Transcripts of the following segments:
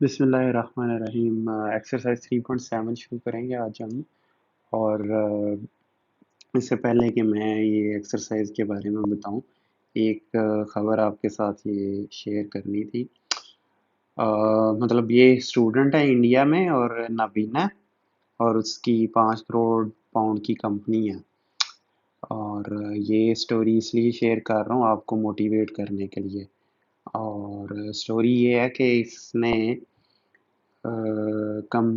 बिस्मिल्लाहिर्रहमानिर्रहीम। एक्सरसाइज 3.7 शुरू करेंगे आज हम। और इससे पहले कि मैं ये एक्सरसाइज के बारे में बताऊं, एक ख़बर आपके साथ ये शेयर करनी थी। मतलब ये स्टूडेंट है इंडिया में और नाबीना, और उसकी 5 करोड़ पाउंड की कंपनी है। और ये स्टोरी इसलिए शेयर कर रहा हूँ आपको मोटिवेट करने के लिए। और स्टोरी ये है कि इसने कम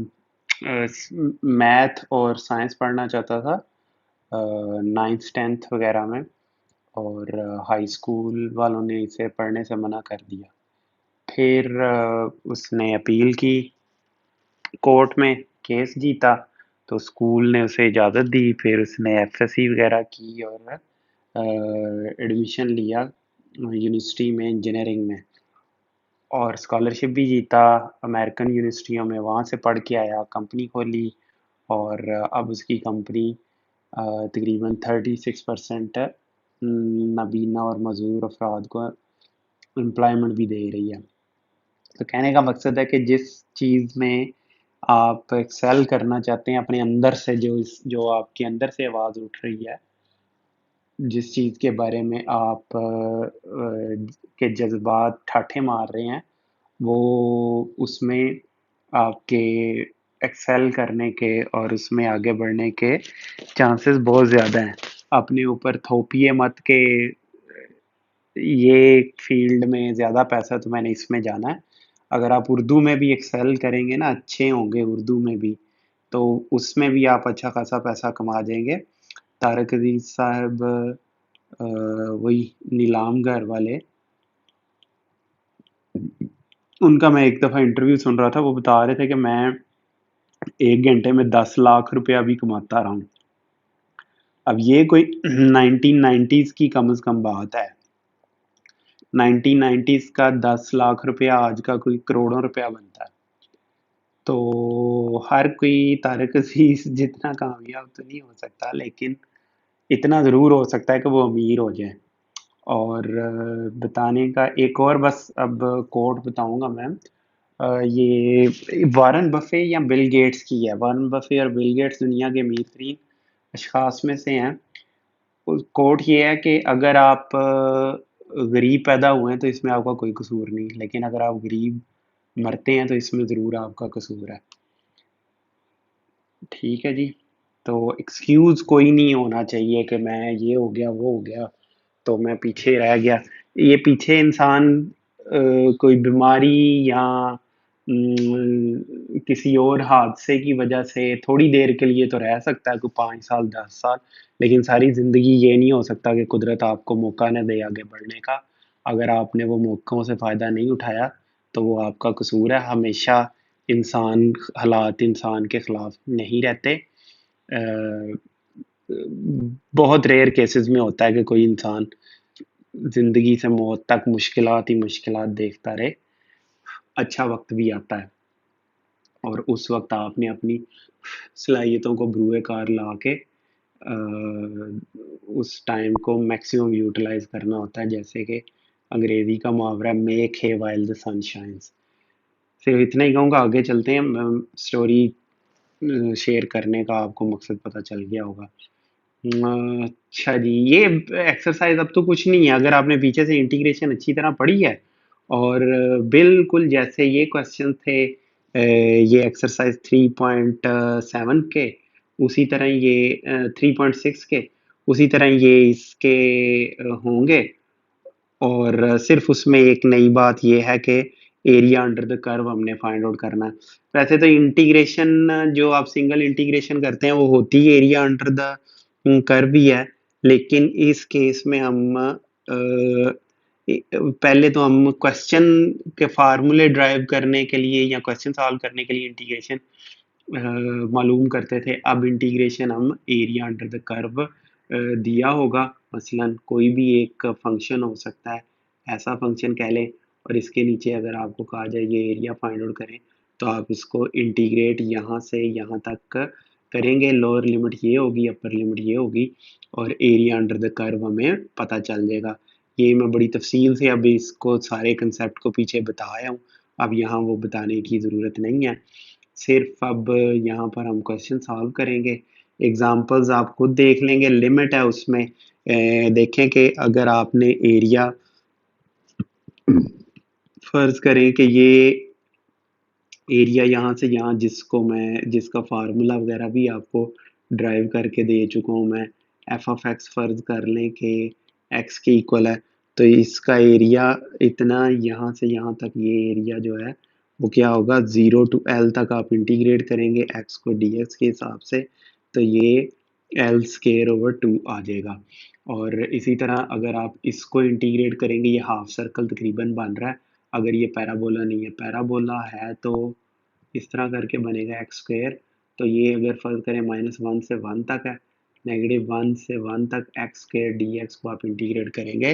मैथ और साइंस पढ़ना चाहता था नाइन्थ टेंथ वगैरह में। और हाई स्कूल वालों ने इसे पढ़ने से मना कर दिया। फिर उसने अपील की, कोर्ट में केस जीता, तो स्कूल ने उसे इजाज़त दी। फिर उसने एफएससी वगैरह की और एडमिशन लिया यूनिवर्सिटी में, इंजीनियरिंग में। और स्कॉलरशिप भी जीता अमेरिकन यूनिवर्सिटियों में, वहाँ से पढ़ के आया, कंपनी खोली। और अब उसकी कंपनी तकरीबन 36% नाबीना और मज़दूर अफराद को एम्प्लॉयमेंट भी दे रही है। तो कहने का मकसद है कि जिस चीज़ में आप एक्सेल करना चाहते हैं अपने अंदर से, जो आपके अंदर से आवाज़ उठ रही है, जिस चीज़ के बारे में आप के जज्बात ठाठे मार रहे हैं, वो उसमें आपके एक्सेल करने के और उसमें आगे बढ़ने के चांसेस बहुत ज़्यादा हैं। अपने ऊपर थोपिए मत के ये फील्ड में ज़्यादा पैसा तो मैंने इसमें जाना है। अगर आप उर्दू में भी एक्सेल करेंगे ना, अच्छे होंगे उर्दू में भी, तो उसमें भी आप अच्छा खासा पैसा कमा जाएंगे। तारक अजीज साहब, वही नीलाम घर वाले, उनका मैं एक दफ़ा इंटरव्यू सुन रहा था। वो बता रहे थे कि मैं 1 घंटे में 10 लाख रुपया भी कमाता रहा हूँ। अब ये कोई 1990s की कम से कम बात है। 1990s का 10 लाख रुपया आज का कोई करोड़ों रुपया बनता है। तो हर कोई तारक अजीज जितना कामयाब तो नहीं हो सकता, लेकिन इतना ज़रूर हो सकता है कि वो अमीर हो जाए। और बताने का एक और बस अब कोट बताऊंगा मैं। ये वारन बफे या बिल गेट्स की है। वारन बफे और बिल गेट्स दुनिया के अमीर तरीन अशखास में से हैं। कोट ये है कि अगर आप गरीब पैदा हुए हैं तो इसमें आपका कोई कसूर नहीं, लेकिन अगर आप गरीब मरते हैं तो इसमें ज़रूर आपका कसूर है। ठीक है जी। तो एक्सक्यूज़ कोई नहीं होना चाहिए कि मैं ये हो गया वो हो गया तो मैं पीछे रह गया। ये पीछे इंसान कोई बीमारी या किसी और हादसे की वजह से थोड़ी देर के लिए तो रह सकता है, कोई 5 साल 10 साल। लेकिन सारी ज़िंदगी ये नहीं हो सकता कि कुदरत आपको मौका न दे आगे बढ़ने का। अगर आपने वो मौक़ों से फ़ायदा नहीं उठाया तो वो आपका कसूर है। हमेशा इंसान, हालात इंसान के ख़िलाफ़ नहीं रहते। बहुत रेयर केसेस में होता है कि कोई इंसान ज़िंदगी से मौत तक मुश्किलात ही मुश्किलात देखता रहे। अच्छा वक्त भी आता है और उस वक्त आपने अपनी सलाहियतों को बरूए कार ला के उस टाइम को मैक्सिमम यूटिलाइज करना होता है। जैसे कि अंग्रेजी का मुहावरा है, मेक है वाइल द सन शाइन्स। सिर्फ इतना ही कहूँगा, आगे चलते हैं। स्टोरी शेयर करने का आपको मकसद पता चल गया होगा। अच्छा जी, ये एक्सरसाइज अब तो कुछ नहीं है। अगर आपने पीछे से इंटीग्रेशन अच्छी तरह पढ़ी है और बिल्कुल जैसे ये क्वेश्चन थे ये एक्सरसाइज 3.7 के, उसी तरह ये 3.6 के, उसी तरह ये इसके होंगे। और सिर्फ उसमें एक नई बात ये है कि एरिया अंडर द कर्व हमने फाइंड आउट करना है। वैसे तो इंटीग्रेशन जो आप सिंगल इंटीग्रेशन करते हैं वो होती है एरिया अंडर द कर्व ही है। लेकिन इस केस में हम पहले तो हम क्वेश्चन के फार्मूले ड्राइव करने के लिए या क्वेश्चन सॉल्व करने के लिए इंटीग्रेशन मालूम करते थे। अब इंटीग्रेशन हम एरिया अंडर द कर्व दिया होगा, मसलन कोई भी एक फंक्शन हो सकता है, ऐसा फंक्शन कह लें, और इसके नीचे अगर आपको कहा जाए ये एरिया फाइंड आउट करें, तो आप इसको इंटीग्रेट यहाँ से यहाँ तक करेंगे। लोअर लिमिट ये होगी, अपर लिमिट ये होगी, और एरिया अंडर द कर्व हमें पता चल जाएगा। ये मैं बड़ी तफसील से अभी इसको सारे कंसेप्ट को पीछे बताया हूँ। अब यहाँ वो बताने की ज़रूरत नहीं है, सिर्फ अब यहाँ पर हम क्वेश्चन सॉल्व करेंगे। एग्जाम्पल्स आप खुद देख लेंगे, लिमिट है उसमें। देखें कि अगर आपने एरिया फर्ज करें कि ये एरिया यहाँ से यहाँ, जिसका फार्मूला वगैरह भी आपको ड्राइव करके दे चुका हूँ मैं, एफ ऑफ एक्स फर्ज कर लें कि एक्स के इक्वल है, तो इसका एरिया इतना, यहाँ से यहाँ तक ये एरिया जो है वो क्या होगा, 0 to L तक आप इंटीग्रेट करेंगे एक्स को डी एक्स के हिसाब से, तो ये एल स्केयर ओवर 2 आ जाएगा। और इसी तरह अगर आप इसको इंटीग्रेट करेंगे, ये हाफ सर्कल तकरीबन बन रहा है। अगर ये पैराबोला नहीं है, पैराबोला है तो इस तरह करके बनेगा एक्स स्क्वेयर। तो ये अगर फर्ज करें -1 से 1 तक है, -1 से 1 तक एक्स स्क्वेयर डी एक्स को आप इंटीग्रेट करेंगे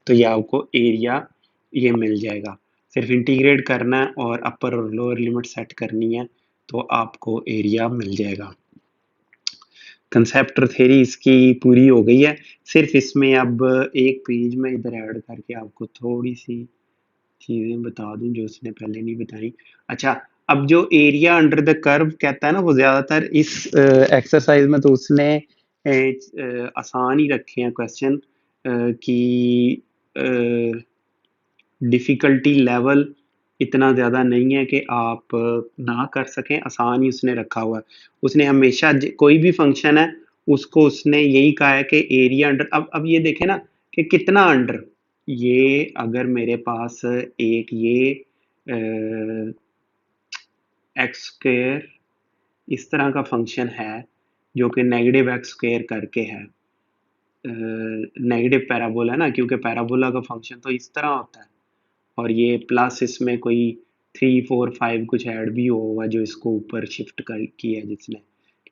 तो ये आपको एरिया ये मिल जाएगा। सिर्फ इंटीग्रेट करना है और अपर और लोअर लिमिट सेट करनी है तो आपको एरिया मिल जाएगा। कंसेप्ट और थ्योरी इसकी पूरी हो गई है। सिर्फ इसमें अब एक पेज में इधर ऐड करके आपको थोड़ी सी चीज़ें बता दूं जो उसने पहले नहीं बताई। अच्छा, अब जो एरिया अंडर द कर्व कहता है ना, वो ज़्यादातर इस एक्सरसाइज में तो उसने आसान ही रखे हैं क्वेश्चन कि डिफ़िकल्टी लेवल इतना ज़्यादा नहीं है कि आप ना कर सकें, आसान ही उसने रखा हुआ है। उसने हमेशा कोई भी फंक्शन है उसको उसने यही कहा है कि एरिया अंडर, अब ये देखें ना कि कितना अंडर, ये अगर मेरे पास एक ये एक्स स्क्वेयर इस तरह का फंक्शन है जो कि नेगेटिव एक्स स्क्वेयर करके है, नेगेटिव पैराबोला है ना, क्योंकि पैराबोला का फंक्शन तो इस तरह होता है, और ये प्लस इसमें कोई 3 4 5 कुछ ऐड भी होगा जो इसको ऊपर शिफ्ट कर किया जिसने,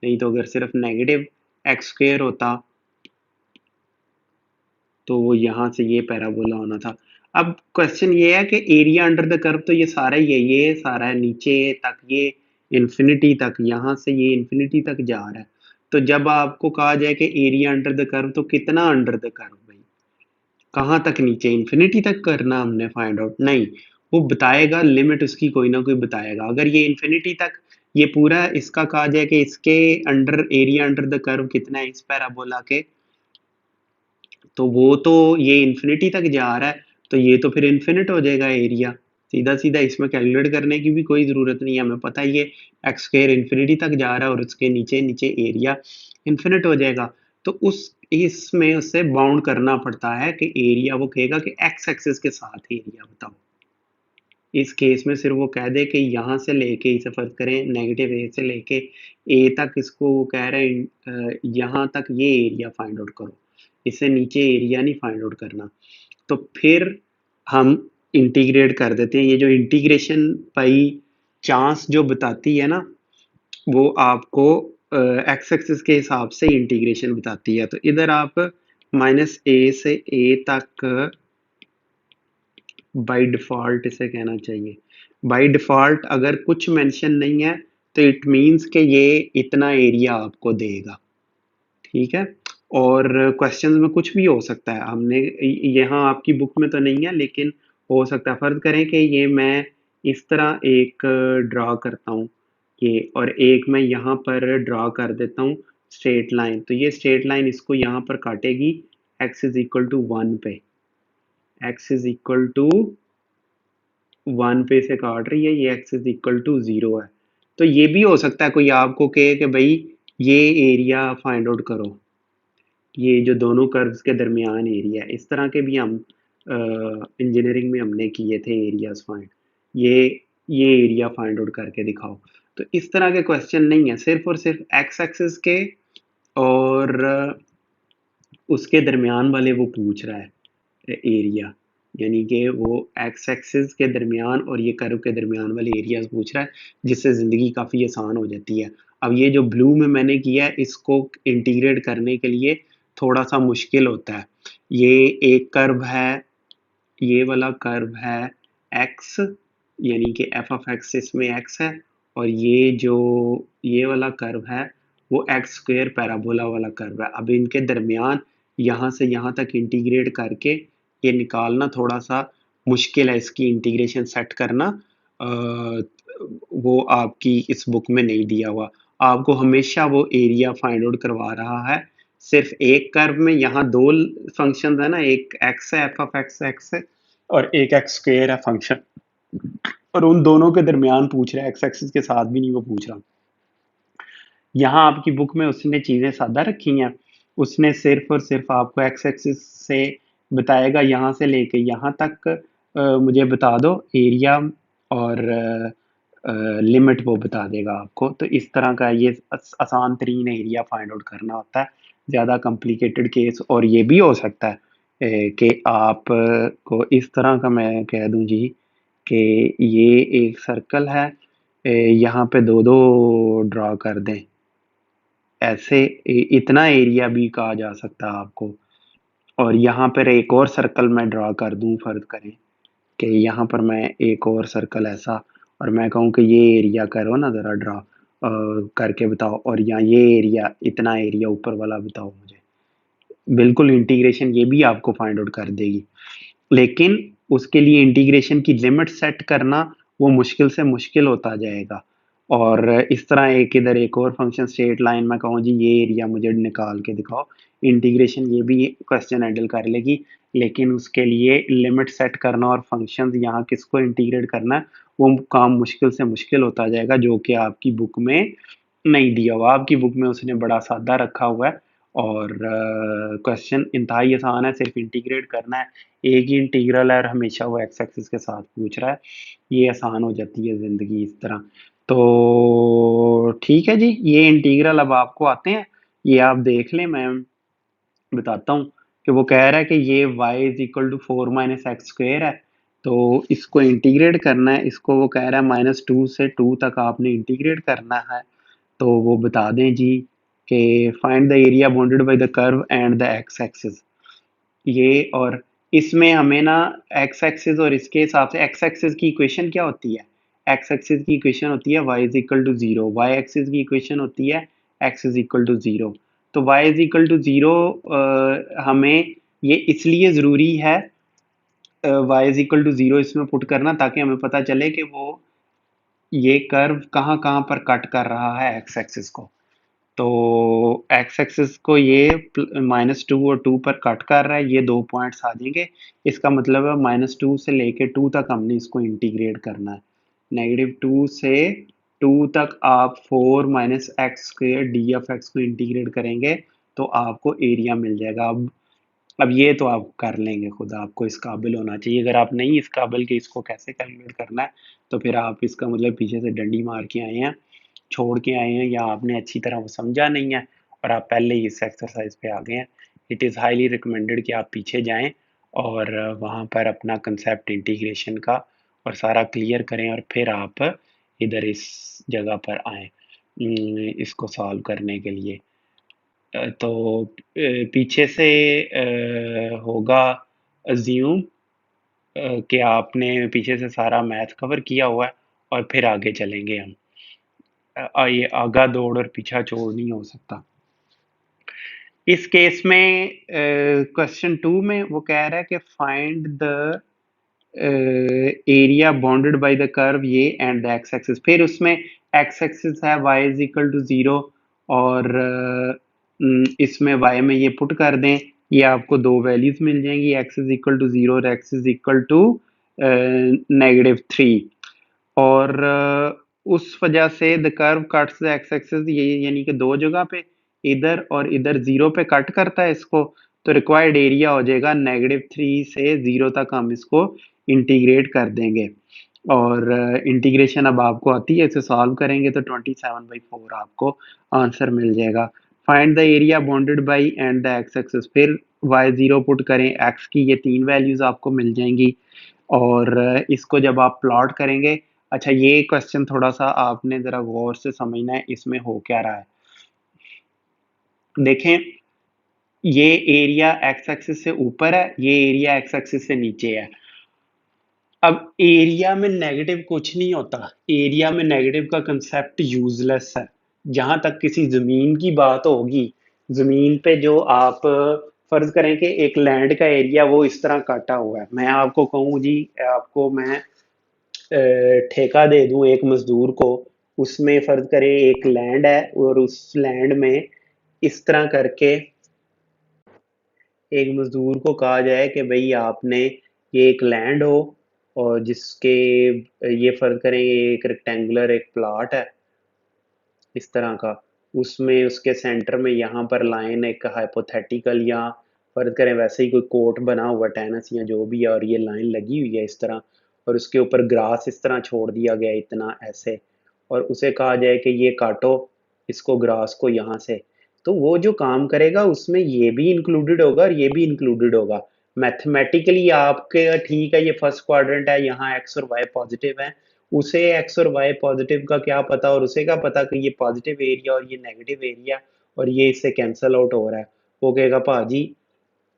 नहीं तो अगर सिर्फ नेगेटिव एक्स स्क्वेयर होता तो वो यहाँ से ये पैराबोला होना था। अब क्वेश्चन ये है कि एरिया अंडर द कर्व तो ये सारा ही है, ये सारा है नीचे तक, ये इन्फिनिटी तक, यहाँ से ये इन्फिनिटी तक जा रहा है। तो जब आपको कहा जाए कि एरिया अंडर द कर्व, तो कितना अंडर द कर्व भाई, कहाँ तक नीचे, इन्फिनिटी तक करना हमने फाइंड आउट, नहीं, वो बताएगा लिमिट उसकी कोई ना कोई बताएगा। अगर ये इन्फिनिटी तक, ये पूरा इसका कहा जाए कि इसके under area under the curve कितना है इस पैराबोला के, तो वो तो ये इन्फिनिटी तक जा रहा है, तो ये तो फिर इन्फिनिट हो जाएगा एरिया, सीधा सीधा, इसमें कैलकुलेट करने की भी कोई ज़रूरत नहीं है, हमें पता है ये एक्स स्क्वायर इन्फिनिटी तक जा रहा है और उसके नीचे नीचे एरिया इन्फिनिट हो जाएगा। तो उस इसमें उससे बाउंड करना पड़ता है कि एरिया, वो कहेगा कि एक्स एक्सिस के साथ एरिया बताओ। इस केस में सिर्फ वो कह दे कि यहाँ से लेके, इसे फर्ज करें नेगेटिव ए से लेके ए तक, इसको वो कह रहे हैं यहाँ तक ये एरिया फाइंड आउट करो, इससे नीचे एरिया नहीं फाइंड आउट करना। तो फिर हम इंटीग्रेट कर देते हैं, ये जो इंटीग्रेशन पाई चांस जो बताती है ना, वो आपको एक्स एक्सिस के हिसाब से इंटीग्रेशन बताती है। तो इधर आप -a से a तक बाय डिफ़ॉल्ट इसे कहना चाहिए, बाय डिफ़ॉल्ट अगर कुछ मेंशन नहीं है तो इट मीन्स कि ये इतना एरिया आपको देगा, ठीक है। और क्वेश्चंस में कुछ भी हो सकता है, हमने यहाँ आपकी बुक में तो नहीं है लेकिन हो सकता है, फर्ज करें कि ये मैं इस तरह एक ड्रा करता हूँ ये, और एक मैं यहाँ पर ड्रा कर देता हूँ स्ट्रेट लाइन, तो ये स्ट्रेट लाइन इसको यहाँ पर काटेगी x इज इक्वल टू 1 पे, x इज इक्वल टू 1 पे से काट रही है, ये x इज इक्वल टू 0 है। तो ये भी हो सकता है कोई आपको कहे कि भाई ये एरिया फाइंड आउट करो, ये जो दोनों कर्व्स के दरमियान एरिया है, इस तरह के भी हम इंजीनियरिंग में हमने किए थे एरियाज फाइंड, ये ये एरिया फाइंड आउट करके दिखाओ। तो इस तरह के क्वेश्चन नहीं है, सिर्फ और सिर्फ एक्स एक्सिस के और उसके दरमियान वाले वो पूछ रहा है एरिया, यानी कि वो एक्स एक्सिस के दरमियान और ये कर्व के दरमियान वाले एरियाज पूछ रहा है, जिससे ज़िंदगी काफ़ी आसान हो जाती है। अब ये जो ब्लू में मैंने किया है, इसको इंटीग्रेट करने के लिए थोड़ा सा मुश्किल होता है। ये एक कर्व है, ये वाला कर्व है एक्स, यानी कि एफ ऑफ एक्स इसमें एक्स है, और ये जो ये वाला कर्व है वो एक्स स्क्वेयर पैराबोला वाला कर्व है। अब इनके दरमियान यहाँ से यहाँ तक इंटीग्रेट करके ये निकालना थोड़ा सा मुश्किल है, इसकी इंटीग्रेशन सेट करना, वो आपकी इस बुक में नहीं दिया हुआ। आपको हमेशा वो एरिया फाइंड आउट करवा रहा है सिर्फ एक कर्व में। यहाँ दो फंक्शन है ना, एक एक्स है, एफ ऑफ एक्स एक्स है, और एक एक्स स्क्वेयर है फंक्शन, और उन दोनों के दरमियान पूछ रहा है, एक्स एक्सिस के साथ भी नहीं वो पूछ रहा। यहाँ आपकी बुक में उसने चीजें सादा रखी हैं। उसने सिर्फ और सिर्फ आपको एक्स एक्सिस से बताएगा यहाँ से लेके यहाँ तक मुझे बता दो एरिया, और लिमिट वो बता देगा आपको। तो इस तरह का ये आसान तरीन एरिया फाइंड आउट करना होता है। ज़्यादा कॉम्प्लिकेटेड केस और ये भी हो सकता है कि आप को इस तरह का मैं कह दूं जी कि ये एक सर्कल है, यहाँ पे दो दो ड्रा कर दें, ऐसे इतना एरिया भी कहा जा सकता है आपको। और यहाँ पर एक और सर्कल मैं ड्रा कर दूं, फर्ज करें कि यहाँ पर मैं एक और सर्कल ऐसा, और मैं कहूँ कि ये एरिया करो ना ज़रा ड्रा करके बताओ, और यहाँ ये एरिया, इतना एरिया ऊपर वाला बताओ मुझे। बिल्कुल इंटीग्रेशन ये भी आपको फाइंड आउट कर देगी, लेकिन उसके लिए इंटीग्रेशन की लिमिट सेट करना वो मुश्किल से मुश्किल होता जाएगा। और इस तरह एक इधर एक और फंक्शन स्ट्रेट लाइन में कहूँ जी ये एरिया मुझे निकाल के दिखाओ, इंटीग्रेशन ये भी क्वेश्चन हैंडल कर लेगी, लेकिन उसके लिए लिमिट सेट करना और फंक्शंस यहाँ किसको इंटीग्रेट करना है वो काम मुश्किल से मुश्किल होता जाएगा, जो कि आपकी बुक में नहीं दिया हुआ। आपकी बुक में उसने बड़ा सादा रखा हुआ है, और क्वेश्चन इंतहाई आसान है, सिर्फ इंटीग्रेट करना है। एक ही इंटीग्रल है और हमेशा वो एक्स एक्सिस के साथ पूछ रहा है। ये आसान हो जाती है ज़िंदगी इस तरह। तो ठीक है जी, ये इंटीग्रल अब आपको आते हैं, ये आप देख लें। मैं बताता हूँ कि वो कह रहा है कि ये y is equal to 4 - x² है, तो इसको इंटीग्रेट करना है। इसको वो कह रहा है -2 से 2 तक आपने इंटीग्रेट करना है। तो वो बता दें जी कि find the area bounded by the curve and the X axis. ये और इसमें हमें ना एक्स एक्सिस और इसके हिसाब से एक्स एक्सिस की इक्वेशन क्या होती है? एक्स एक्सिस की इक्वेशन होती है y is equal to 0, Y axis की इक्वेशन होती है x इज इक्वल टू 0। तो y इज इक्वल टू 0 हमें ये इसलिए ज़रूरी है y इज इक्वल टू 0 इसमें पुट करना, ताकि हमें पता चले कि वो ये कर्व कहाँ कहाँ पर कट कर रहा है एक्स एक्सिस को। तो एक्स एक्सिस को ये -2 और 2 पर कट कर रहा है, ये दो पॉइंट्स आ जाएंगे। इसका मतलब है -2 से लेके 2 तक हमने इसको इंटीग्रेट करना है। -2 से 2 तक आप 4 - x² डी ऑफ एक्स को इंटीग्रेट करेंगे तो आपको एरिया मिल जाएगा। अब ये तो आप कर लेंगे खुद, आपको इस काबिल होना चाहिए। अगर आप नहीं इस काबिल कि इसको कैसे कैलकुलेट करना है, तो फिर आप इसका मतलब पीछे से डंडी मार के आए हैं, छोड़ के आए हैं, या आपने अच्छी तरह वो समझा नहीं है और आप पहले ही इस एक्सरसाइज पे आ गए हैं। इट इज़ हाईली रिकमेंडेड कि आप पीछे जाएं और वहाँ पर अपना कंसेप्ट इंटीग्रेशन का और सारा क्लियर करें, और फिर आप इधर इस जगह पर आएँ इसको सॉल्व करने के लिए। तो पीछे से होगा अज्यूम कि आपने पीछे से सारा मैथ कवर किया हुआ है, और फिर आगे चलेंगे हम। ये आगा दौड़ और पीछा छोड़ नहीं हो सकता। इस केस में क्वेश्चन 2 में वो कह रहा है कि find the area bounded by the curve ये एंड द एक्स एक्सिस। फिर उसमें एक्स एक्सिस है y इज इक्वल टू 0, और इसमें y में ये पुट कर दें, ये आपको दो वैल्यूज मिल जाएंगी, x इज इक्वल टू 0 और x इज इक्वल टू -3। और उस वजह से the curve cuts the X axis, ये यानी कि दो जगह पे, इधर और इधर 0 पे कट करता है इसको, तो रिक्वायर्ड एरिया हो जाएगा -3 से 0 तक हम इसको इंटीग्रेट कर देंगे। और इंटीग्रेशन अब आपको आती है, इसे सॉल्व करेंगे तो 27/4 आपको आंसर मिल जाएगा। Find the area bounded by and the X axis, फिर y0 पुट करें, x की ये तीन वैल्यूज आपको मिल जाएंगी, और इसको जब आप प्लॉट करेंगे। अच्छा, ये क्वेश्चन थोड़ा सा आपने ज़रा गौर से समझना है, इसमें हो क्या रहा है। देखें, ये एरिया एक्स एक्सिस से ऊपर है, ये एरिया एक्स एक्सिस से नीचे है। अब एरिया में नेगेटिव कुछ नहीं होता, एरिया में नेगेटिव का कंसेप्ट यूजलेस है। जहां तक किसी जमीन की बात होगी, जमीन पे जो आप फर्ज करें कि एक लैंड का एरिया वो इस तरह काटा हुआ है, मैं आपको कहूँ जी, आपको मैं ठेका दे दूं एक मजदूर को, उसमें फर्ज करें एक लैंड है और उस लैंड में इस तरह करके एक मजदूर को कहा जाए कि भाई आपने ये एक लैंड हो और जिसके ये फर्ज करें ये एक रेक्टेंगुलर एक प्लॉट है इस तरह का, उसमें उसके सेंटर में यहाँ पर लाइन एक हाइपोथेटिकल या फर्ज करें वैसे ही कोई कोर्ट बना हुआ टेनिस या जो भी है और ये लाइन लगी हुई है इस तरह, और उसके ऊपर ग्रास इस तरह छोड़ दिया गया इतना ऐसे, और उसे कहा जाए कि ये काटो इसको ग्रास को यहाँ से, तो वो जो काम करेगा उसमें ये भी इंक्लूडेड होगा और ये भी इंक्लूडेड होगा। मैथमेटिकली आपके ठीक है ये फर्स्ट क्वाड्रेंट है, यहाँ एक्स और वाई पॉजिटिव है, उसे एक्स और वाई पॉजिटिव का क्या पता और उसे क्या पता कि ये पॉजिटिव एरिया और ये नेगेटिव एरिया और ये इससे कैंसल आउट हो रहा है। वो कहेगा भाजी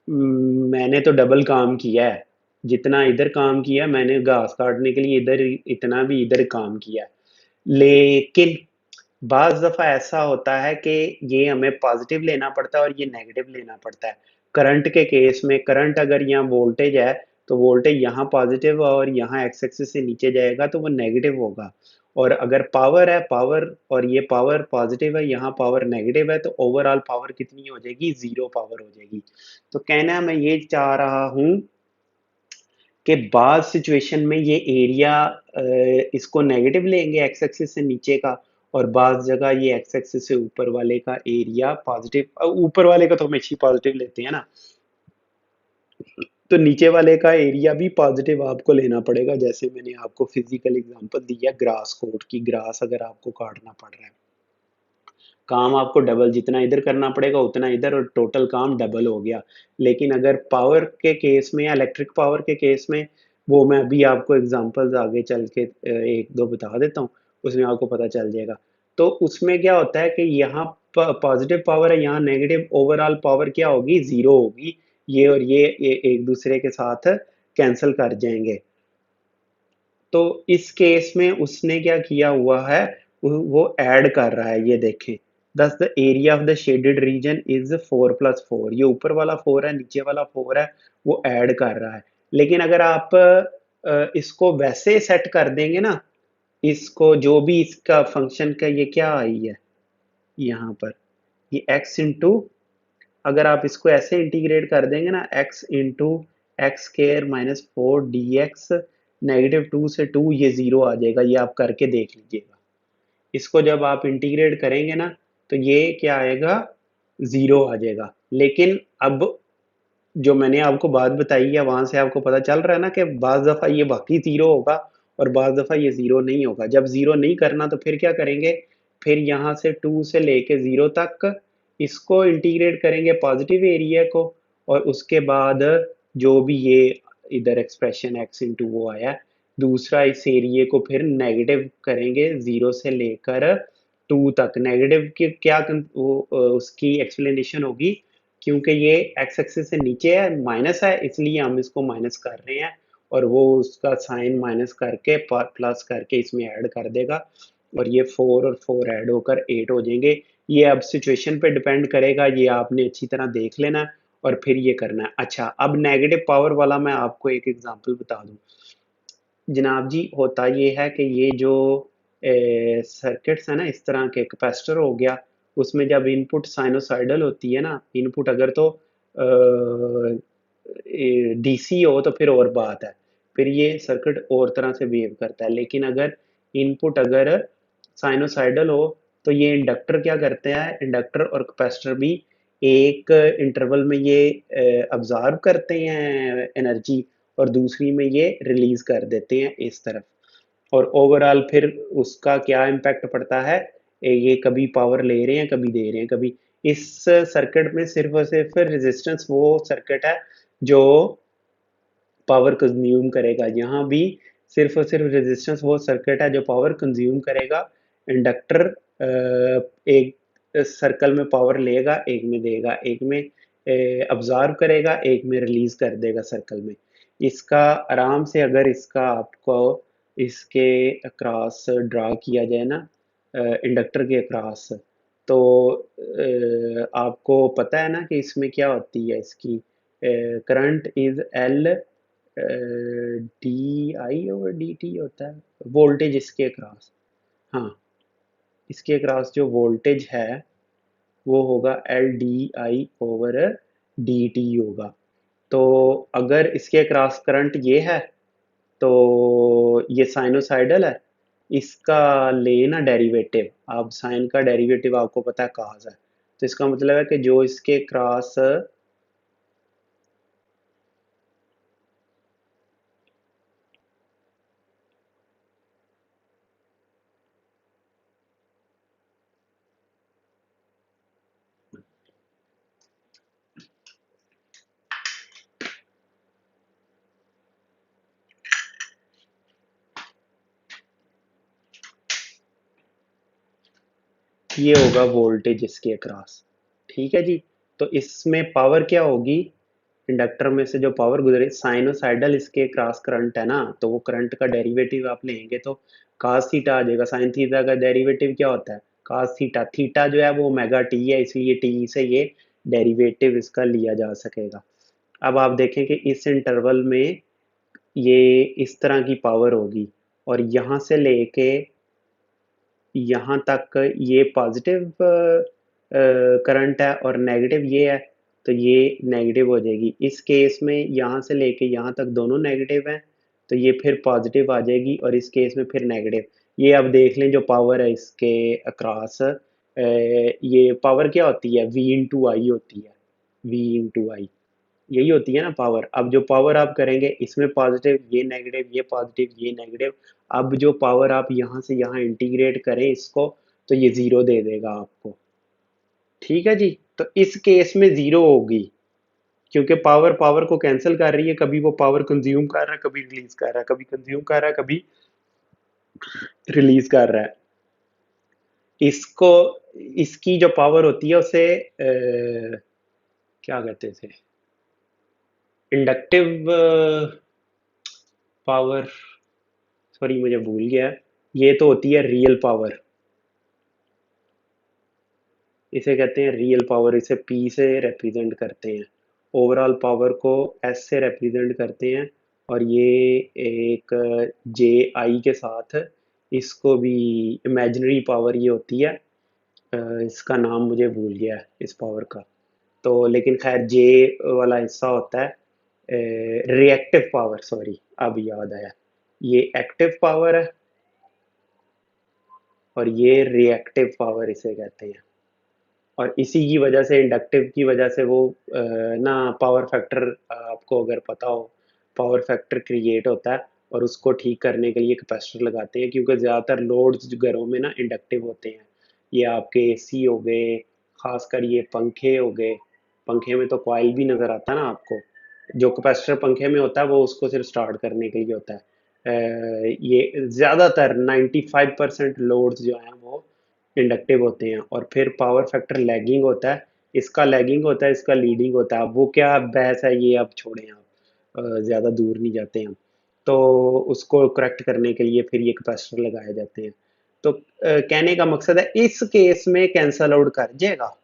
मैंने तो डबल काम किया है, जितना इधर काम किया मैंने घास काटने के लिए इधर इतना भी इधर काम किया है। लेकिन बाज़ दफ़ा ऐसा होता है कि ये हमें पॉजिटिव लेना पड़ता है और ये नेगेटिव लेना पड़ता है। करंट के केस में करंट अगर यहाँ वोल्टेज है तो वोल्टेज यहाँ पॉजिटिव और यहाँ एक्स एक्सिस से नीचे जाएगा तो वो नेगेटिव होगा, और अगर पावर है पावर और ये पावर पॉजिटिव है यहाँ पावर नेगेटिव है तो ओवरऑल पावर कितनी हो जाएगी, जीरो पावर हो जाएगी। तो कहना मैं ये चाह रहा हूँ कि बाज़ सिचुएशन में ये एरिया इसको नेगेटिव लेंगे एक्स एक्सिस से नीचे का, और बाज़ जगह ये एक्स एक्सिस से ऊपर वाले का एरिया पॉजिटिव, ऊपर वाले का तो हमेशा ही पॉजिटिव लेते हैं ना, तो नीचे वाले का एरिया भी पॉजिटिव आपको लेना पड़ेगा। जैसे मैंने आपको फिजिकल एग्जांपल दिया ग्रास कोट की, ग्रास अगर आपको काटना पड़ रहा है काम आपको डबल जितना इधर करना पड़ेगा उतना इधर और टोटल काम डबल हो गया। लेकिन अगर पावर के केस में या इलेक्ट्रिक पावर के केस में, वो मैं अभी आपको एग्जांपल्स आगे चल के एक दो बता देता हूँ, उसमें आपको पता चल जाएगा। तो उसमें क्या होता है कि यहाँ पॉजिटिव पावर है यहाँ नेगेटिव, ओवरऑल पावर क्या होगी, जीरो होगी। ये और ये एक दूसरे के साथ कैंसिल कर जाएंगे। तो इस केस में उसने क्या किया हुआ है, वो ऐड कर रहा है, ये देखें दस the area of the shaded region is 4+4, ये ऊपर वाला 4 है नीचे वाला 4 है, वो ऐड कर रहा है। लेकिन अगर आप इसको वैसे सेट कर देंगे ना, इसको जो भी इसका फंक्शन का ये क्या आई है यहाँ पर, ये x इंटू, अगर आप इसको ऐसे इंटीग्रेट कर देंगे ना x into x square minus 4 dx, -2 से 2 ये जीरो आ जाएगा, ये आप करके देख लीजिएगा। इसको जब आप इंटीग्रेट करेंगे ना तो ये क्या आएगा, जीरो आ जाएगा। लेकिन अब जो मैंने आपको बात बताई है वहां से आपको पता चल रहा है ना कि बाज दफा ये बाकी जीरो होगा और बाज दफा ये जीरो नहीं होगा। जब जीरो नहीं करना तो फिर क्या करेंगे, फिर यहाँ से 2 से लेके जीरो तक इसको इंटीग्रेट करेंगे पॉजिटिव एरिया को, और उसके बाद जो भी ये इधर एक्सप्रेशन एक्स इंटू वो आया, दूसरा इस एरिया को फिर नेगेटिव करेंगे जीरो से लेकर 2 तक। नेगेटिव की क्या उसकी एक्सप्लेनेशन होगी, क्योंकि ये एक्स एक्सिस से नीचे है माइनस है इसलिए हम इसको माइनस कर रहे हैं, और वो उसका साइन माइनस करके प्लस करके इसमें ऐड कर देगा, और ये 4 और 4 ऐड होकर 8 हो जाएंगे। ये अब सिचुएशन पे डिपेंड करेगा, ये आपने अच्छी तरह देख लेना है और फिर ये करना है। अच्छा अब नेगेटिव पावर वाला मैं आपको एक एग्जांपल बता दूं जनाब जी, होता ये है कि ये जो सर्किट्स है ना इस तरह के, कैपेसिटर हो गया उसमें जब इनपुट साइनोसाइडल होती है ना, इनपुट अगर तो डीसी हो तो फिर और बात है, फिर ये सर्किट और तरह से बिहेव करता है। लेकिन अगर इनपुट अगर साइनोसाइडल हो तो ये इंडक्टर क्या करते हैं, इंडक्टर और कैपेसिटर भी एक इंटरवल में ये अब्जॉर्ब करते हैं एनर्जी और दूसरी में ये रिलीज कर देते हैं इस तरफ, और ओवरऑल फिर उसका क्या इम्पैक्ट पड़ता है, ये कभी पावर ले रहे हैं कभी दे रहे हैं कभी। इस सर्किट में सिर्फ और सिर्फ रेजिस्टेंस वो सर्किट है जो पावर कंज्यूम करेगा, यहाँ भी सिर्फ और सिर्फ रेजिस्टेंस वो सर्किट है जो पावर कंज्यूम करेगा। इंडक्टर एक सर्कल में पावर लेगा एक में देगा, एक में अब्जॉर्ब करेगा एक में रिलीज कर देगा सर्कल में। इसका आराम से अगर इसका आपको इसके अक्रॉस ड्रा किया जाए ना, इंडक्टर के अक्रॉस, तो आपको पता है ना कि इसमें क्या होती है, इसकी current is L D I over D T होता है, वोल्टेज इसके अक्रॉस। हाँ, इसके अक्रॉस जो वोल्टेज है वो होगा L D I over D T होगा। तो अगर इसके अक्रॉस करंट ये है तो ये साइनोसाइडल है। इसका लेना डेरिवेटिव, अब साइन का डेरिवेटिव आपको पता है कॉस है, तो इसका मतलब है कि जो इसके क्रॉस, ये होगा वोल्टेज इसके अक्रॉस। ठीक है जी। तो इसमें पावर क्या होगी, इंडक्टर में से जो पावर गुजरे, साइनोसाइडल इसके क्रॉस करंट है ना, तो वो करंट का डेरिवेटिव आप लेंगे तो cos थीटा आ जाएगा। साइन थीटा का डेरिवेटिव क्या होता है, cos थीटा। थीटा जो है वो ओमेगा टी है, इसलिए टी से ये डेरिवेटिव इसका लिया जा सकेगा। अब आप देखें कि इस इंटरवल में ये इस तरह की पावर होगी, और यहाँ से लेके यहाँ तक ये पॉजिटिव करंट है और नेगेटिव ये है, तो ये नेगेटिव हो जाएगी। इस केस में यहाँ से लेके यहाँ तक दोनों नेगेटिव हैं, तो ये फिर पॉजिटिव आ जाएगी, और इस केस में फिर नेगेटिव। ये अब देख लें जो पावर है इसके अक्रॉस, ये पावर क्या होती है, वी इंटू आई होती है। वी इंटू आई यही होती है ना पावर। अब जो पावर आप करेंगे इसमें पॉजिटिव, ये नेगेटिव, ये पॉजिटिव, ये नेगेटिव। अब जो पावर आप यहाँ से यहाँ इंटीग्रेट करें इसको, तो ये जीरो दे देगा आपको। ठीक है जी। तो इस केस में जीरो होगी, क्योंकि पावर पावर को कैंसिल कर रही है, कभी वो पावर कंज्यूम कर रहा है, कभी रिलीज कर रहा है, कभी कंज्यूम कर रहा है, कभी रिलीज कर रहा है। इसको, इसकी जो पावर होती है उसे क्या कहते थे, इंडक्टिव पावर, सॉरी मुझे भूल गया। ये तो होती है रियल पावर, इसे कहते हैं रियल पावर, इसे पी से रिप्रेजेंट करते हैं। ओवरऑल पावर को एस से रिप्रेजेंट करते हैं, और ये एक जे आई के साथ इसको भी इमेजिनरी पावर ये होती है। इसका नाम मुझे भूल गया है इस पावर का, तो लेकिन खैर जे वाला हिस्सा होता है रिएक्टिव पावर, सॉरी अब याद आया। ये एक्टिव पावर है और ये रिएक्टिव पावर इसे कहते हैं। और इसी की वजह से, इंडक्टिव की वजह से वो ना पावर फैक्टर, आपको अगर पता हो, पावर फैक्टर क्रिएट होता है, और उसको ठीक करने के लिए कैपेसिटर लगाते हैं, क्योंकि ज़्यादातर लोड्स घरों में ना इंडक्टिव होते हैं। ये आपके एसी हो गए, खासकर ये पंखे हो गए। पंखे में तो कॉइल भी नज़र आता है ना आपको, जो कैपेसिटर पंखे में होता है वो उसको सिर्फ स्टार्ट करने के लिए होता है। ये ज़्यादातर 95% लोड्स जो हैं वो इंडक्टिव होते हैं। और फिर पावर फैक्टर लैगिंग होता है, इसका लैगिंग होता है, इसका लीडिंग होता है। अब वो क्या बहस है ये आप छोड़ें, आप ज़्यादा दूर नहीं जाते हैं। तो उसको करेक्ट करने के लिए फिर ये कैपेसिटर लगाए जाते हैं। तो कहने का मकसद है इस केस में कैंसल आउट कर जाएगा।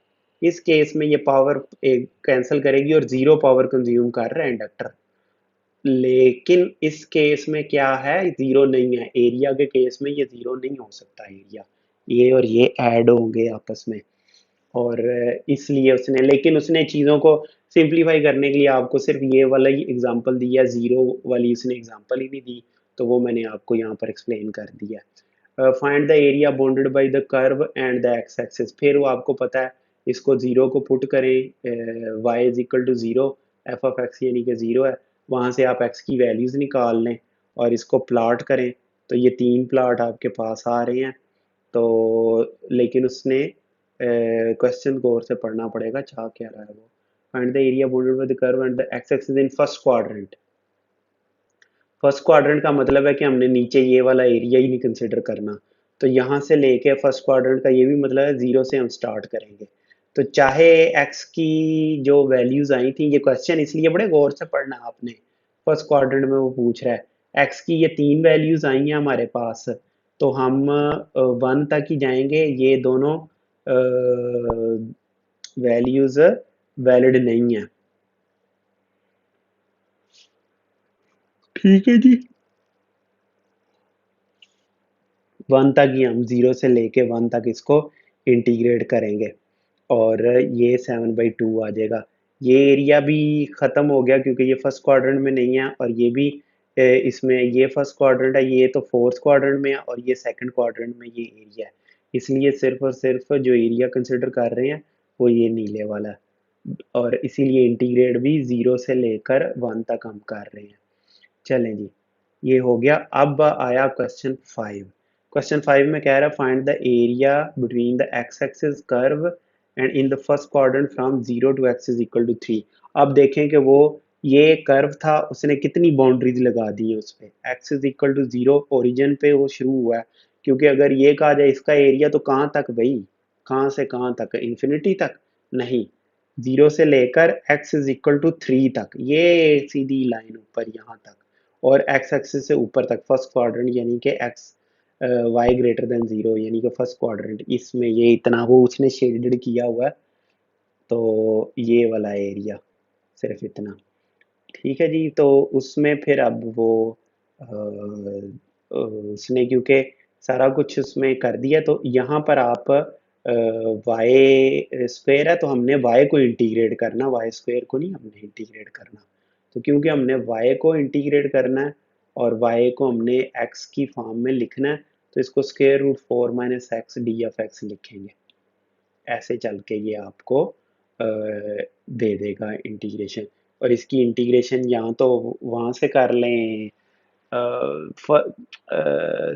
इस केस में ये पावर कैंसिल करेगी और जीरो पावर कंज्यूम कर रहा है इंडक्टर। लेकिन इस केस में क्या है, जीरो नहीं है। एरिया के केस में ये जीरो नहीं हो सकता एरिया, ये और ये ऐड होंगे आपस में। और इसलिए उसने, लेकिन उसने चीज़ों को सिंप्लीफाई करने के लिए आपको सिर्फ ये वाला ही एग्जांपल दिया, जीरो वाली उसने एग्जांपल ही नहीं दी, तो वो मैंने आपको यहाँ पर एक्सप्लेन कर दिया। Find the area bounded by the curve and the X axis. फिर वो आपको पता है, इसको जीरो को पुट करें, Y is equal to zero, F of X यानी कि जीरो है, वहाँ से आप एक्स की वैल्यूज़ निकाल लें और इसको प्लाट करें, तो ये तीन प्लाट आपके पास आ रहे हैं। तो लेकिन उसने क्वेश्चन को और से पढ़ना पड़ेगा, चाह क्या रहा है वो। Find the area bounded by the curve and the X axis in first quadrant. First quadrant का मतलब है कि हमने नीचे ये वाला एरिया ही नहीं कंसिडर करना। तो यहाँ से लेके फर्स्ट क्वाड्रेंट का ये भी मतलब है जीरो से हम स्टार्ट करेंगे। तो चाहे एक्स की जो वैल्यूज आई थी, ये क्वेश्चन इसलिए बड़े गौर से पढ़ना आपने, फर्स्ट क्वाड्रेंट में वो पूछ रहा है एक्स की ये तीन वैल्यूज आई हैं हमारे पास, तो हम वन तक ही जाएंगे। ये दोनों वैल्यूज वैलिड नहीं है। ठीक है जी। 1 तक ही हम 0 से लेके 1 तक इसको इंटीग्रेट करेंगे और ये 7/2 आ जाएगा। ये एरिया भी ख़त्म हो गया क्योंकि ये फर्स्ट क्वाड्रेंट में नहीं है और ये भी इसमें ये फर्स्ट क्वाड्रेंट है, ये तो फोर्थ क्वाड्रेंट में है और ये सेकंड क्वाड्रेंट में ये एरिया है। इसलिए सिर्फ और सिर्फ जो एरिया कंसिडर कर रहे हैं वो ये नीले वाला है और इसीलिए इंटीग्रेट भी 0 से लेकर 1 तक हम कर रहे हैं। चलें जी, ये हो गया। अब आया क्वेश्चन 5। क्वेश्चन 5 में कह रहा है find the area between the X axis curve and in the first quadrant from 0 to X is equal to 3। अब देखें कि वो ये कर्व था, उसने कितनी बाउंड्रीज लगा दी है उस पे। X is equal to 0 origin पे वो शुरू हुआ है, क्योंकि अगर ये कहा जाए इसका एरिया तो कहाँ तक भाई, कहाँ से कहाँ तक, इन्फिनिटी तक नहीं, 0 से लेकर x इज इक्वल टू 3 तक, ये सीधी लाइन ऊपर यहाँ तक और x एक्सिस से ऊपर तक फर्स्ट क्वाड्रेंट यानी कि x y ग्रेटर देन 0 यानी कि फर्स्ट क्वाड्रेंट, इसमें ये इतना वो उसने शेडेड किया हुआ है। तो ये वाला एरिया सिर्फ इतना, ठीक है जी। तो उसमें फिर अब वो उसने क्योंकि सारा कुछ उसमें कर दिया तो यहाँ पर आप वाई स्क्वेयर है तो हमने वाई को इंटीग्रेट करना, वाई स्क्वेयर को नहीं हमने इंटीग्रेट करना। तो क्योंकि हमने वाई को इंटीग्रेट करना है और वाई को हमने एक्स की फॉर्म में लिखना है तो इसको स्क्वेयर रूट 4 - x d(x) लिखेंगे। ऐसे चल के ये आपको दे देगा इंटीग्रेशन। और इसकी इंटीग्रेशन यहाँ तो वहाँ से कर लें,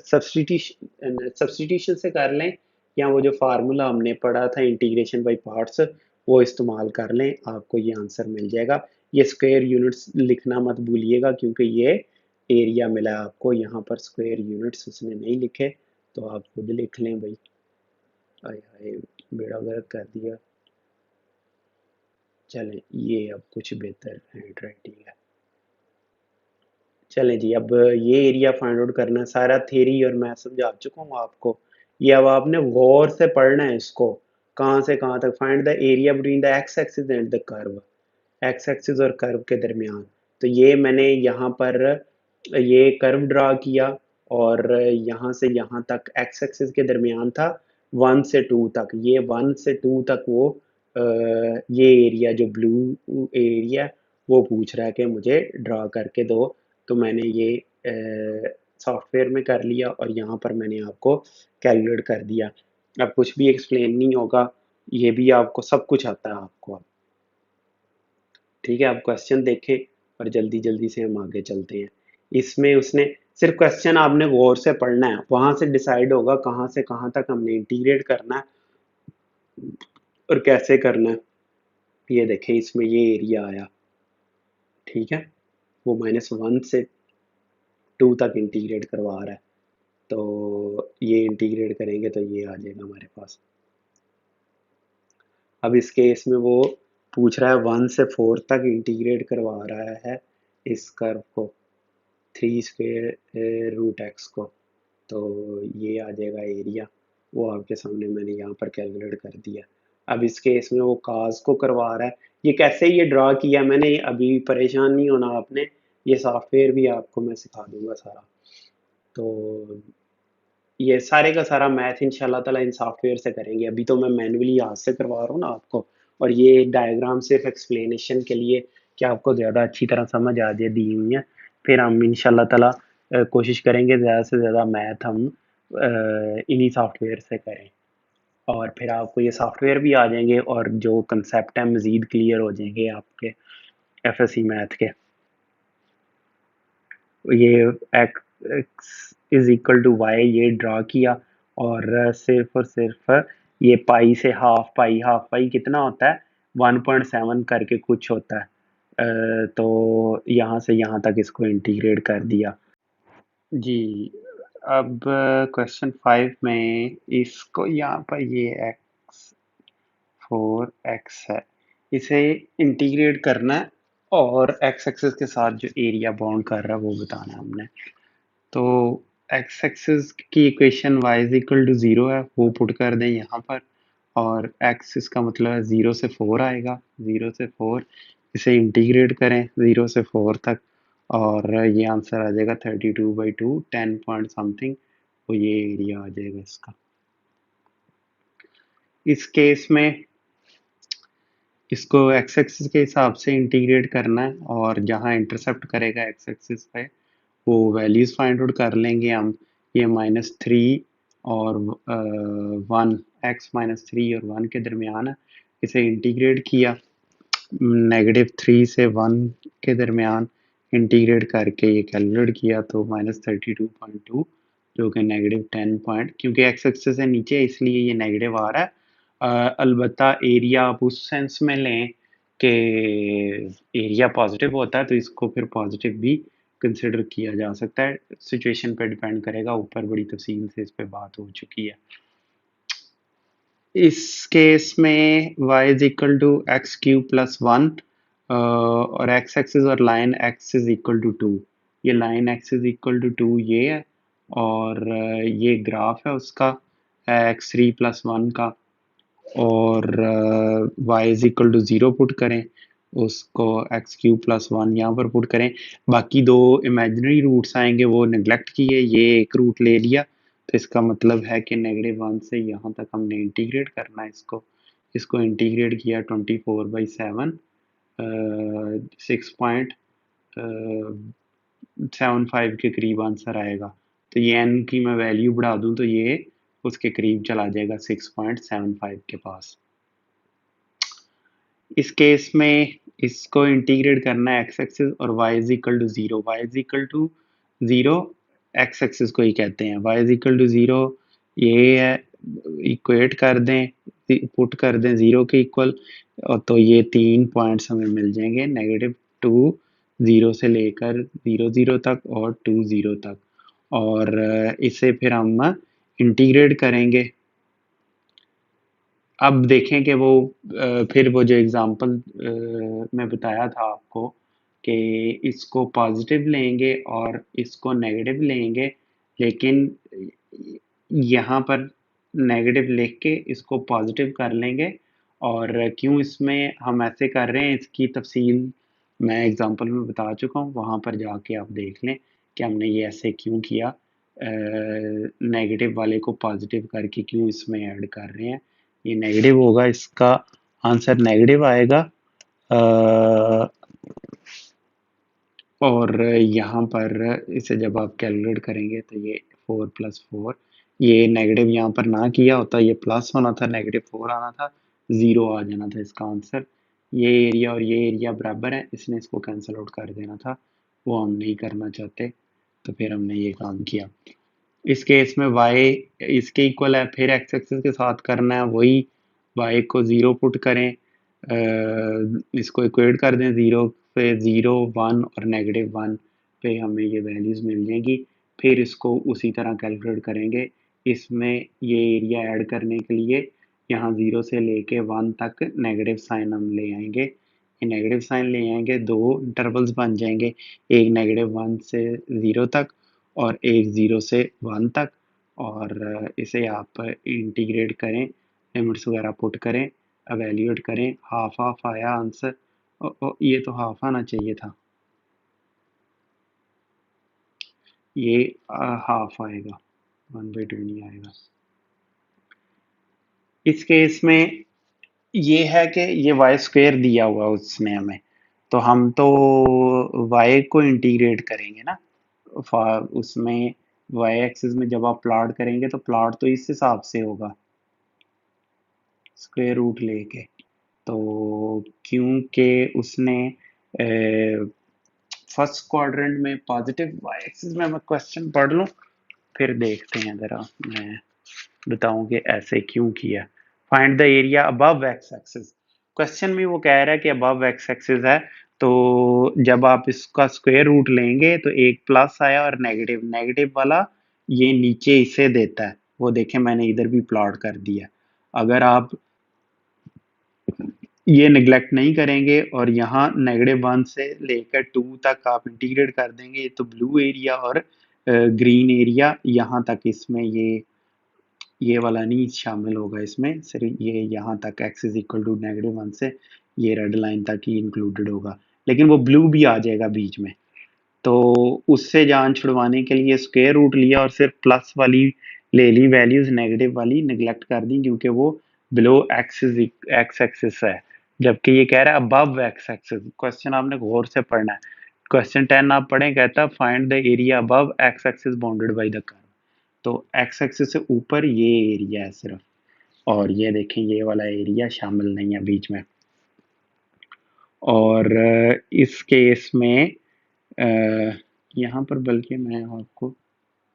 सब्सटीट्यूशन से कर लें, या वो जो फार्मूला हमने पढ़ा था इंटीग्रेशन बाय पार्ट्स वो इस्तेमाल कर लें, आपको ये आंसर मिल जाएगा। ये स्क्वायर यूनिट्स लिखना मत भूलिएगा क्योंकि ये एरिया मिला है आपको, यहाँ पर स्क्वायर यूनिट्स उसने नहीं लिखे तो आप खुद लिख लें भाई। आय हाय, बेड़ा गर्क कर दिया। चलें, ये अब कुछ बेहतर हैंड राइटिंग है। चलें जी, अब ये एरिया फाइंड आउट करना है। सारा थ्योरी और मैं समझा चुका हूँ आपको, ये अब आपने गौर से पढ़ना है इसको, कहाँ से कहाँ तक। Find the area between the X axis and the curve, x axis और कर्व के दरमियान। तो ये मैंने यहाँ पर ये कर्व ड्रा किया और यहाँ से यहाँ तक एक्स एक्सिस के दरमियान था 1 से 2 तक, ये 1 से 2 तक वो ये एरिया जो ब्लू एरिया वो पूछ रहा है कि मुझे ड्रा करके दो। तो मैंने ये सॉफ्टवेयर में कर लिया और यहाँ पर मैंने आपको कैलकुलेट कर दिया। अब कुछ भी एक्सप्लेन नहीं होगा, ये भी आपको सब कुछ आता है आपको अब। ठीक है, आप क्वेश्चन देखें और जल्दी जल्दी से हम आगे चलते हैं। इसमें उसने सिर्फ क्वेश्चन आपने गौर से पढ़ना है, वहां से डिसाइड होगा कहाँ से कहाँ तक हमने इंटीग्रेट करना है और कैसे करना है। ये देखें, इसमें ये एरिया आया, ठीक है, वो -1 से 2 तक इंटीग्रेट करवा रहा है। तो ये इंटीग्रेट करेंगे तो ये आ जाएगा हमारे पास। अब इस केस में वो पूछ रहा है 1 से 4 तक इंटीग्रेट करवा रहा है इस कर्व को, 3 स्क्वेयर रूट एक्स को। तो ये आ जाएगा एरिया, वो आपके सामने मैंने यहाँ पर कैलकुलेट कर दिया। अब इस केस में वो काज को करवा रहा है, ये कैसे ये ड्रा किया मैंने, अभी परेशान नहीं होना आपने, ये सॉफ्टवेयर भी आपको मैं सिखा दूंगा सारा। तो ये सारे का सारा मैथ इंशाल्लाह ताला इन सॉफ्टवेयर से करेंगे, अभी तो मैं मैन्युअली हाथ से करवा रहा हूँ ना आपको। और ये डायग्राम सिर्फ एक्सप्लेनेशन के लिए कि आपको ज़्यादा अच्छी तरह समझ आ जाए दी हुई है। फिर हम इंशाल्लाह ताला कोशिश करेंगे ज़्यादा से ज़्यादा मैथ हम इन्हीं सॉफ्टवेयर से करें और फिर आपको ये सॉफ्टवेयर भी आ जाएंगे और जो कंसेप्ट है मज़ीद क्लियर हो जाएंगे आपके एफएससी मैथ के। ये X is equal to Y ये ड्रा किया और सिर्फ और सिर्फ ये पाई से हाफ पाई कितना होता है 1.7 करके कुछ होता है। तो यहाँ से यहाँ तक इसको इंटीग्रेट कर दिया जी। अब क्वेश्चन 5 में इसको यहाँ पर ये x4 है, इसे इंटीग्रेट करना है और x एक्सिस के साथ जो एरिया बाउंड कर रहा है वो बताना है हमने। तो x एक्सिस की equation y is equal to 0 है, वो पुट कर दें यहाँ पर और x इसका मतलब है 0 से 4 आएगा, 0 से 4 इसे इंटीग्रेट करें 0 से 4 तक और ये आंसर आ जाएगा 32/2, 10 पॉइंट समथिंग, तो ये एरिया आ जाएगा इसका। इस केस में इसको एक्स एक्सिस के हिसाब से इंटीग्रेट करना है, और जहाँ इंटरसेप्ट करेगा एक्स एक्सिस पे वो वैल्यूज फाइंड आउट कर लेंगे हम। ये -3 और 1, x-3 और 1 के दरमियान है। इसे इंटीग्रेट किया -3 से 1 के दरमियान, इंटीग्रेट करके ये कैलकुलेट किया तो -32.2, जो कि -10 पॉइंट, क्योंकि एक्स एक्सिस से नीचे है इसलिए ये नेगेटिव आ रहा है। अलबत्ता एरिया आप उस सेंस में लें कि एरिया पॉजिटिव होता है तो इसको फिर पॉजिटिव भी कंसिडर किया जा सकता है। सिचुएशन पे डिपेंड करेगा, ऊपर बड़ी तफसील से इस पे बात हो चुकी है। इस केस में y is equal to X cube plus 1 और एक्स एक्सिस और line x is equal to 2। ये line x is equal to 2 ये है, और ये ग्राफ है उसका x3 प्लस 1 का, और y is equal to 0 put करें, उसको एक्स क्यूब प्लस 1 यहाँ पर पुट करें। बाकी दो इमेजिनरी रूट्स आएंगे वो निगलेक्ट किए, ये एक रूट ले लिया, तो इसका मतलब है कि -1 से यहाँ तक हमने इंटीग्रेट करना है इसको। इसको इंटीग्रेट किया 24/7, 6.75 के करीब आंसर आएगा। तो ये n की मैं वैल्यू बढ़ा दूं तो ये उसके करीब चला जाएगा 6.75 के पास। इस केस में इसको इंटीग्रेट करना है एक्स एक्सिस और y is equal to 0। y is equal to 0 X axis को ही कहते हैं। y इज इक्वल टू 0 ये है, इक्वेट कर दें, पुट कर दें 0 के इक्वल, और तो ये 3 पॉइंट्स हमें मिल जाएंगे, -2 0 से लेकर 0 0 तक और 2 0 तक। और इसे फिर हम इंटीग्रेट करेंगे। अब देखें कि वो फिर वो जो एग्जांपल मैं बताया था आपको कि इसको पॉजिटिव लेंगे और इसको नेगेटिव लेंगे, लेकिन यहाँ पर नेगेटिव लिख के इसको पॉजिटिव कर लेंगे। और क्यों इसमें हम ऐसे कर रहे हैं इसकी तफसील मैं एग्जांपल में बता चुका हूँ, वहाँ पर जाके आप देख लें कि हमने ये ऐसे क्यों किया, नेगेटिव वाले को पॉजिटिव करके क्यों इसमें ऐड कर रहे हैं। ये नेगेटिव होगा, इसका आंसर नेगेटिव आएगा। और यहाँ पर इसे जब आप कैलकुलेट करेंगे तो ये 4 + 4, ये नेगेटिव यहाँ पर ना किया होता, ये प्लस होना था, -4 आना था, 0 आ जाना था इसका आंसर। ये एरिया और ये एरिया बराबर है, इसने इसको कैंसिल आउट कर देना था, वो हम नहीं करना चाहते, तो फिर हमने ये काम किया। इस केस में y इसके इक्वल है, फिर x एक्सिस के साथ करना है वही, y को 0 पुट करें, इसको इक्वेट कर दें 0 पे, 0 1 और -1 पे हमें ये वैल्यूज़ मिल जाएंगी। फिर इसको उसी तरह कैलकुलेट करेंगे। इसमें ये एरिया ऐड करने के लिए यहाँ 0 से लेके 1 तक नेगेटिव साइन हम ले आएंगे। ये नेगेटिव साइन ले आएंगे, दो इंटरवल्स बन जाएंगे, एक -1 से 0 तक और एक 0 से 1 तक। और इसे आप इंटीग्रेट करें, लिमिट्स वगैरह पुट करें, एवेल्यूएट करें, हाफ हाफ आया आंसर। ये तो हाफ आना चाहिए था, ये हाफ आएगा, 1/2 नहीं आएगा। इस केस में ये है कि ये वाई स्क्वेयर दिया हुआ उसने हमें, तो हम तो वाई को इंटीग्रेट करेंगे ना, उसमें वाई एक्सिस में जब आप प्लॉट करेंगे तो प्लॉट तो इस हिसाब से होगा, स्क्वायर रूट लेके। तो क्योंकि उसने फर्स्ट क्वाड्रेंट में पॉजिटिव वाई एक्सिस में, मैं क्वेश्चन पढ़ लूँ फिर देखते हैं ज़रा, मैं बताऊं कि ऐसे क्यों किया। Find the area above x axis, question में वो कह रहा है कि अबव एक्स एक्सिस है, तो जब आप इसका स्क्वायर रूट लेंगे तो एक प्लस आया और नेगेटिव, नेगेटिव वाला ये नीचे इसे देता है, वो देखें मैंने इधर भी प्लॉट कर दिया। अगर आप ये निगलेक्ट नहीं करेंगे और यहाँ -1 से लेकर 2 तक आप इंटीग्रेट कर देंगे, तो ब्लू एरिया और ग्रीन एरिया यहाँ तक, इसमें ये वाला नहीं शामिल होगा, इसमें सिर्फ ये यहाँ तक x इज इक्वल टू -1 से ये रेड लाइन तक ही इंक्लूडेड होगा, लेकिन वो ब्लू भी आ जाएगा बीच में। तो उससे जान छुड़वाने के लिए स्क्वायर रूट लिया और सिर्फ प्लस वाली ले ली वैल्यूज, नेगेटिव वाली निगलेक्ट कर दी क्योंकि वो बिलो एक्स एक्सिस है, जबकि ये कह रहा है अबव एक्स एक्सिस। क्वेश्चन आपने गौर से पढ़ना है। क्वेश्चन 10 आप पढ़ें, कहता है find the area above x axis bounded by the curve. तो एक्स एक्सिस से ऊपर ये एरिया है सिर्फ, और ये देखें ये वाला एरिया शामिल नहीं है बीच में। और इस केस में यहाँ पर बल्कि मैं आपको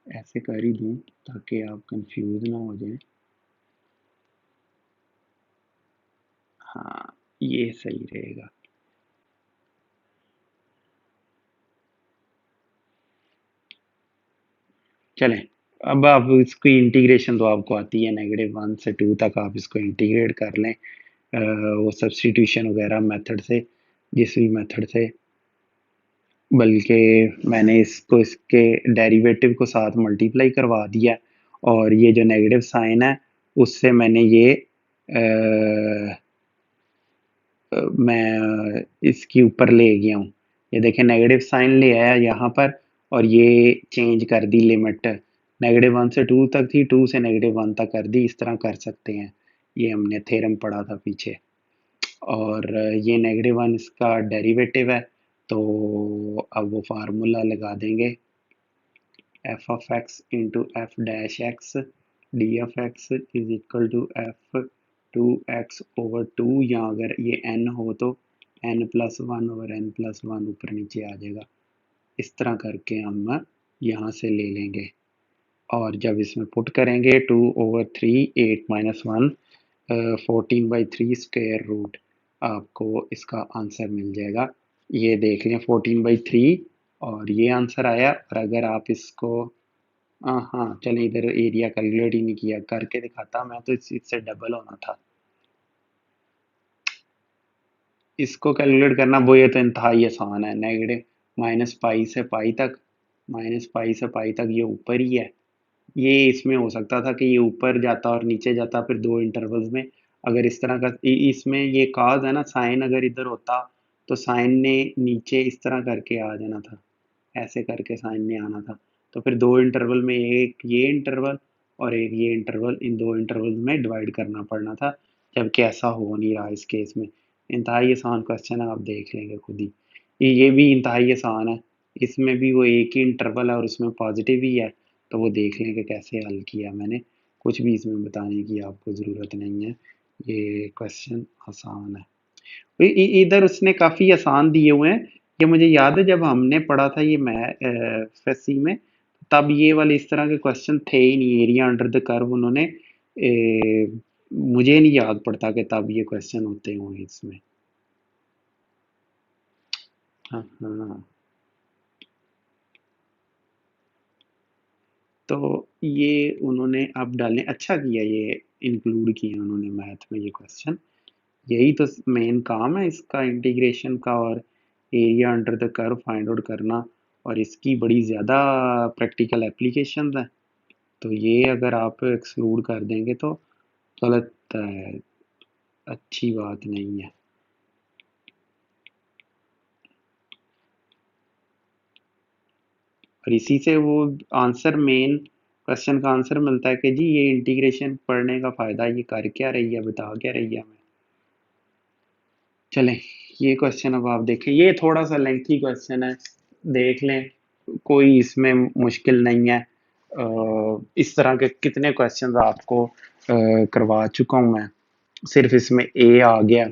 ऐसे कर ही दूं ताकि आप कंफ्यूज ना हो जाएं। हाँ, ये सही रहेगा। चलें, अब आप इसकी इंटीग्रेशन तो आपको आती है, -1 से 2 तक आप इसको इंटीग्रेट कर लें वो सब्स्टिट्यूशन वगैरह मेथड से, जिस भी मेथड से। बल्कि मैंने इसको इसके डेरिवेटिव को साथ मल्टीप्लाई करवा दिया, और ये जो नेगेटिव साइन है उससे मैंने ये मैं इसके ऊपर ले गया हूँ। ये देखें नेगेटिव साइन ले आया यहाँ पर, और ये चेंज कर दी लिमिट, -1 से 2 तक थी, 2 से -1 तक कर दी। इस तरह कर सकते हैं, ये हमने थ्योरम पढ़ा था पीछे। और ये -1 इसका डेरिवेटिव है, तो अब वो फार्मूला लगा देंगे, F of X into F dash X D F X is equal to F 2x over 2, या अगर ये n हो तो n+1 ओवर n+1 ऊपर नीचे आ जाएगा। इस तरह करके हम यहाँ से ले लेंगे, और जब इसमें पुट करेंगे 2/3 8-1 14/3 स्क्वायर रूट, आपको इसका आंसर मिल जाएगा। ये देख लें 14/3, और ये आंसर आया। और अगर आप इसको हाँ चलें, इधर एरिया कैलकुलेट ही नहीं किया, करके दिखाता मैं तो इससे डबल होना था। इसको कैलकुलेट करना वो, ये तो इंतहाई आसान है। नेगेटिव -पाई से पाई तक, -पाई से पाई तक ये ऊपर ही है। ये इसमें हो सकता था कि ये ऊपर जाता और नीचे जाता फिर दो इंटरवल्स में। अगर इस तरह का इसमें ये काज है ना, साइन अगर इधर होता तो साइन ने नीचे इस तरह करके आ जाना था, ऐसे करके साइन ने आना था। तो फिर दो इंटरवल में एक ये इंटरवल और एक ये इंटरवल, इन दो इंटरवल में डिवाइड करना पड़ना था, जबकि ऐसा हो नहीं रहा इस केस में। इंतहाई आसान क्वेश्चन है, आप देख लेंगे खुद ही। ये भी इंतहाई आसान है, इसमें भी वो एक ही इंटरवल है और उसमें पॉजिटिव ही है, तो वो देख लेंगे कैसे हल किया मैंने। कुछ भी इसमें बताने की आपको ज़रूरत नहीं है, ये क्वेश्चन आसान है। इधर उसने काफ़ी आसान दिए हुए हैं। ये मुझे याद है जब हमने पढ़ा था ये मैं एफएससी में, तब ये वाले इस तरह के क्वेश्चन थे ही नहीं। एरिया अंडर द कर्व उन्होंने मुझे नहीं याद पड़ता कि तब ये क्वेश्चन होते हुए इसमें। हाँ हाँ, तो ये उन्होंने अब डालने अच्छा किया, ये इंक्लूड किया उन्होंने मैथ में ये क्वेश्चन। यही तो मेन काम है इसका, इंटीग्रेशन का और area under the curve find out करना, और इसकी बड़ी ज़्यादा प्रैक्टिकल एप्लीकेशंस हैं। तो ये अगर आप एक्सक्लूड कर देंगे तो गलत है, अच्छी बात नहीं है। और इसी से वो आंसर, मेन क्वेश्चन का आंसर मिलता है कि जी ये इंटीग्रेशन पढ़ने का फ़ायदा ये कर क्या रही है, बता क्या रही है हमें। चलें, ये क्वेश्चन अब आप देखें, ये थोड़ा सा लेंथी क्वेश्चन है, देख लें, कोई इसमें मुश्किल नहीं है। इस तरह के कितने क्वेश्चन आपको करवा चुका हूँ मैं। सिर्फ इसमें ए आ गया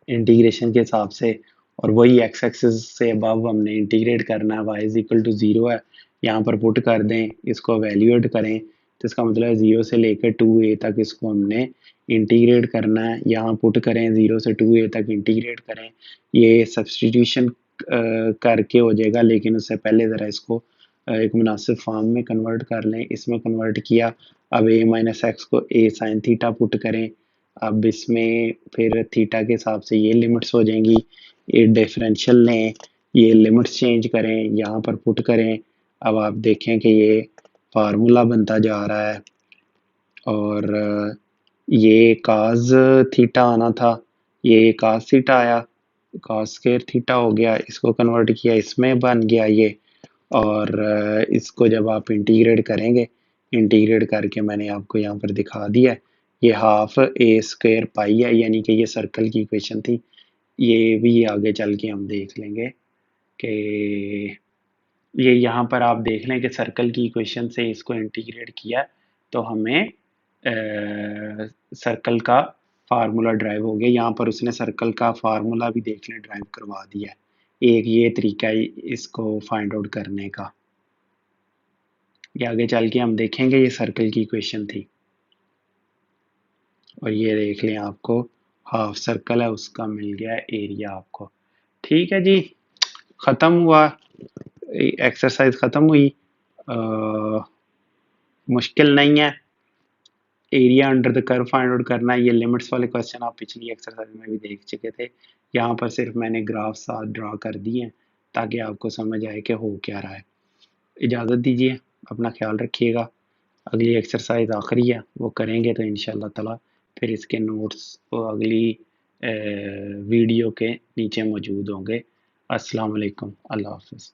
इंटीग्रेशन के हिसाब से, और वही एक्स एक्सिस से अबव हमने इंटीग्रेट करना है, वाई इज इक्वल टू 0 है, यहाँ पर पुट कर दें, इसको वैल्यूएट करें, तो इसका मतलब है 0 से लेकर 2a तक इसको हमने इंटीग्रेट करना है। यहाँ पुट करें 0 से 2a तक इंटीग्रेट करें, ये सब्सटीट्यूशन करके हो जाएगा, लेकिन उससे पहले ज़रा इसको एक मुनासिब फॉर्म में कन्वर्ट कर लें। इसमें कन्वर्ट किया, अब a माइनस एक्स को a साइन थीटा पुट करें। अब इसमें फिर थीटा के हिसाब से ये लिमिट्स हो जाएंगी, ये डिफरेंशियल लें, ये लिमिट्स चेंज करें, यहाँ पर पुट करें। अब आप देखें कि ये फार्मूला बनता जा रहा है, और ये काज थीटा आना था, ये काज थीटा आया, कॉस स्क्वायर थीटा हो गया, इसको कन्वर्ट किया इसमें बन गया ये। और इसको जब आप इंटीग्रेट करेंगे, इंटीग्रेट करके मैंने आपको यहाँ पर दिखा दिया है, ये हाफ ए स्क्वायर पाई है, यानी कि ये सर्कल की इक्वेशन थी। ये भी आगे चल के हम देख लेंगे कि ये यहाँ पर आप देख लें कि सर्कल की इक्वेशन से इसको इंटीग्रेट किया तो हमें सर्कल का फार्मूला ड्राइव हो गया। यहाँ पर उसने सर्कल का फार्मूला भी देख लें ड्राइव करवा दिया है। एक ये तरीका है इसको फाइंड आउट करने का। ये आगे चल के हम देखेंगे, ये सर्कल की इक्वेशन थी। और ये देख लें, आपको हाफ सर्कल है उसका मिल गया एरिया आपको। ठीक है जी, ख़त्म हुआ, एक्सरसाइज ख़त्म हुई। मुश्किल नहीं है, area under the curve find out करना है। ये लिमिट्स वाले क्वेश्चन आप पिछली एक्सरसाइज में भी देख चुके थे। यहाँ पर सिर्फ मैंने ग्राफ साथ ड्रा कर दिए हैं ताकि आपको समझ आए कि हो क्या रहा है। इजाज़त दीजिए, अपना ख्याल रखिएगा। अगली एक्सरसाइज आखिरी है, वो करेंगे तो इंशाल्लाह ताला फिर इसके नोट्स वो अगली वीडियो के नीचे मौजूद होंगे। अस्सलाम वालेकुम, अल्लाह हाफ़िज़।